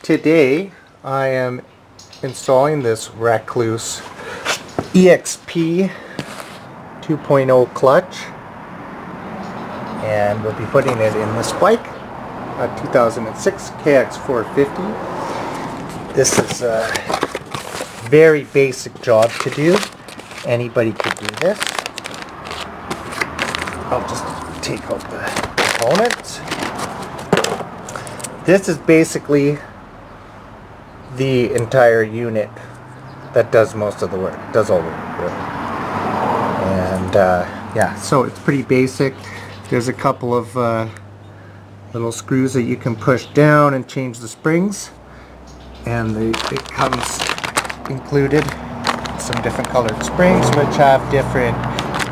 Today I am installing this Rekluse EXP 2.0 clutch, and we'll be putting it in this bike, a 2006 KX450. This is a very basic job to do. Anybody could do this. I'll just take out the components. This is basically the entire unit that does most of the work, does all the work really. And yeah, so it's pretty basic. There's a couple of little screws that you can push down and change the springs, and it comes included some different colored springs which have different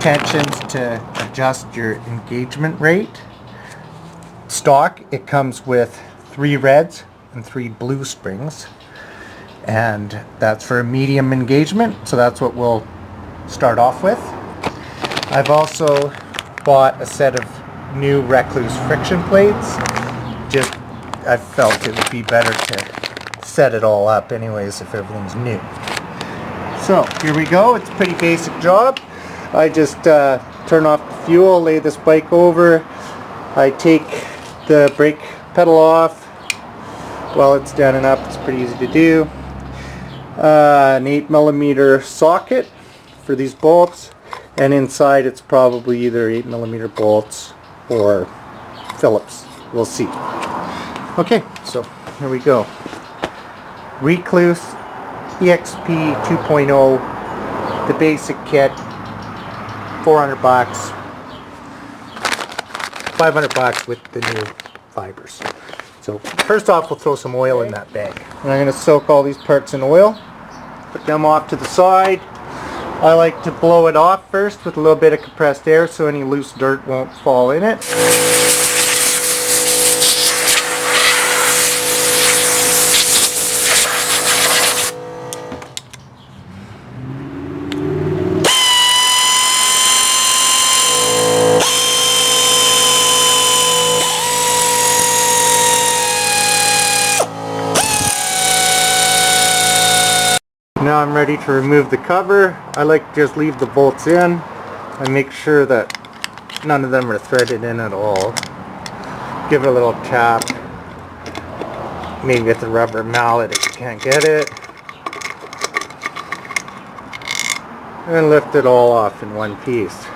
tensions to adjust your engagement rate. Stock, it comes with 3 reds and 3 blue springs, and that's for a medium engagement, so that's what we'll start off with. I've also bought a set of new Rekluse friction plates. Just I felt it would be better to set it all up anyways if everything's new. So here we go. It's a pretty basic job. I just turn off the fuel, lay this bike over, I take the brake pedal off while it's standing up. It's pretty easy to do. An 8mm socket for these bolts, and inside it's probably either 8mm bolts or Phillips. We'll see. Okay, so here we go. Rekluse EXP 2.0, the basic kit, $400, $500 with the new fibers. So first off, we'll throw some oil in that bag. And I'm going to soak all these parts in oil, put them off to the side. I like to blow it off first with a little bit of compressed air so any loose dirt won't fall in it. Now I'm ready to remove the cover. I like to just leave the bolts in and make sure that none of them are threaded in at all. Give it a little tap, maybe with a rubber mallet if you can't get it, and lift it all off in one piece.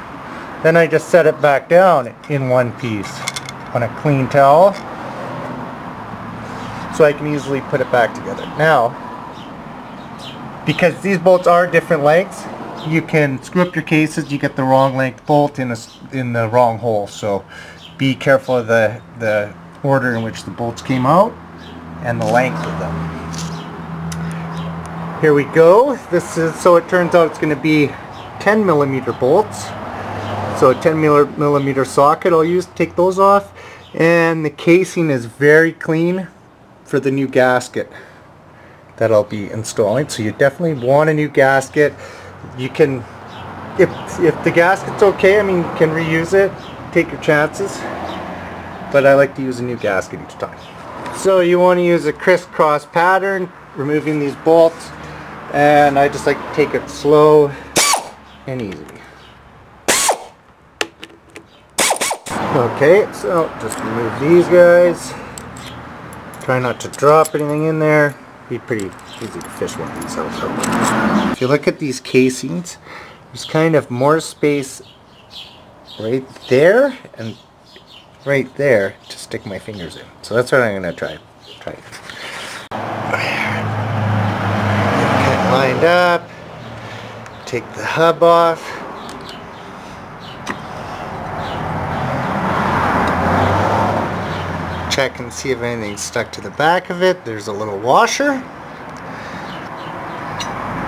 Then I just set it back down in one piece on a clean towel so I can easily put it back together. Now, because these bolts are different lengths, you can screw up your cases, you get the wrong length bolt in the wrong hole. So be careful of the order in which the bolts came out and the length of them. Here we go. This is, so it turns out it's going to be 10mm bolts. So a 10mm socket I'll use to take those off. And the casing is very clean for the new gasket that I'll be installing. So you definitely want a new gasket. You can, if the gasket's okay, I mean, you can reuse it, take your chances, but I like to use a new gasket each time. So you want to use a crisscross pattern, removing these bolts, and I just like to take it slow and easy. Okay, so just remove these guys. Try not to drop anything in there. Be pretty easy to fish one of these out. If you look at these casings, there's kind of more space right there and right there to stick my fingers in. So that's what I'm going to try. Get it lined up. Take the hub off. Check and see if anything's stuck to the back of it. There's a little washer.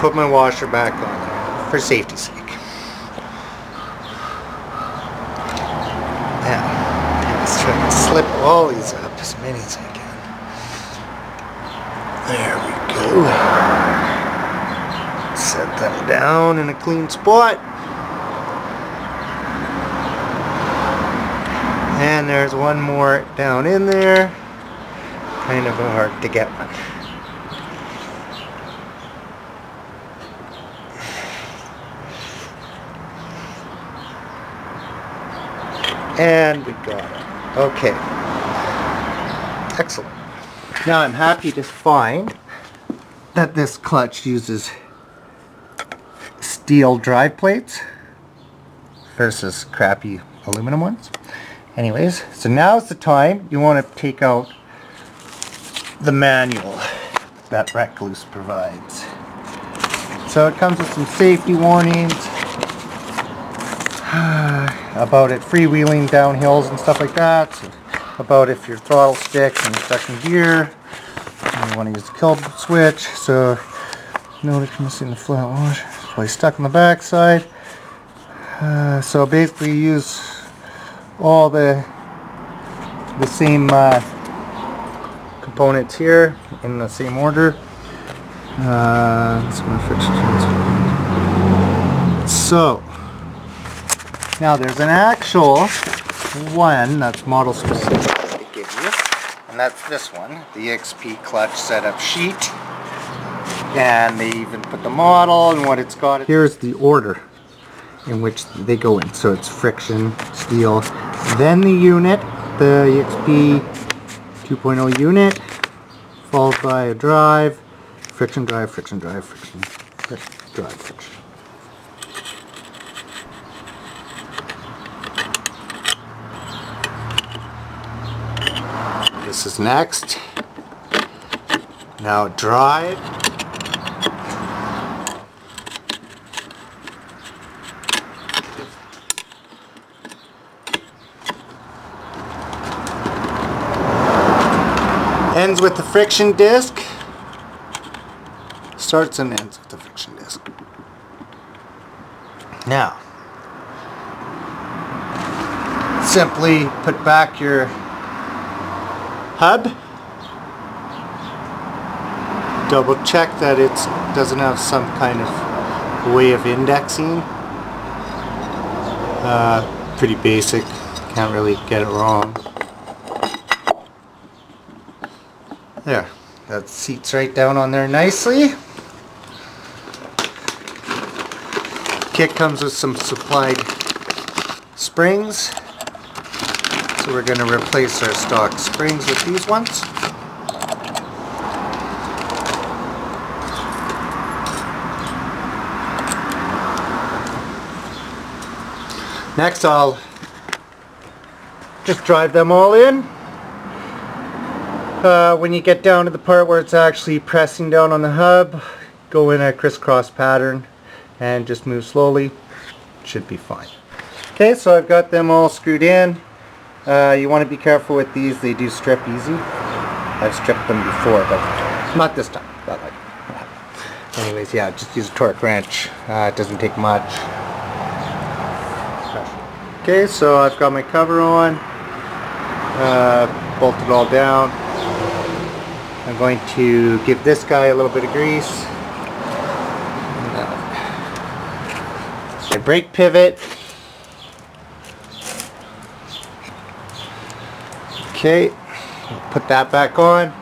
Put my washer back on there for safety's sake. Now, let's try to slip all these up, as many as I can. There we go. Set them down in a clean spot. And there's one more down in there. kind of hard to get one. And we got it. Okay. Excellent. Now I'm happy to find that this clutch uses steel drive plates versus crappy aluminum ones. Anyways, so now's the time you want to take out the manual that Rekluse provides. So it comes with some safety warnings about it freewheeling down hills and stuff like that, so about if your throttle sticks and you're stuck in gear, and you want to use the kill switch, so notice you're missing the flat wash, probably stuck on the back side. So basically use all the same components here in the same order. So now there's an actual one that's model specific they give you, and that's this one, the EXP clutch setup sheet, and they even put the model and what it's got. Here's the order in which they go in. So it's friction, steel, then the unit, the EXP 2.0 unit, followed by a drive, friction, drive, friction, drive, friction, drive, friction. This is next. Now drive. Ends with the friction disc. Starts and ends with the friction disc. Now, simply put back your hub. Double check that it doesn't have some kind of way of indexing. Pretty basic, can't really get it wrong. There, that seats right down on there nicely. Kit comes with some supplied springs. So we're going to replace our stock springs with these ones. Next I'll just drive them all in. When you get down to the part where it's actually pressing down on the hub, go in a crisscross pattern and just move slowly. Should be fine. Okay, so I've got them all screwed in. You want to be careful with these, they do strip easy. I've stripped them before, but not this time. But like, anyways, yeah, just use a torque wrench. It doesn't take much. Okay, so I've got my cover on, bolted all down. I'm going to give this guy a little bit of grease. My brake pivot. Okay, put that back on.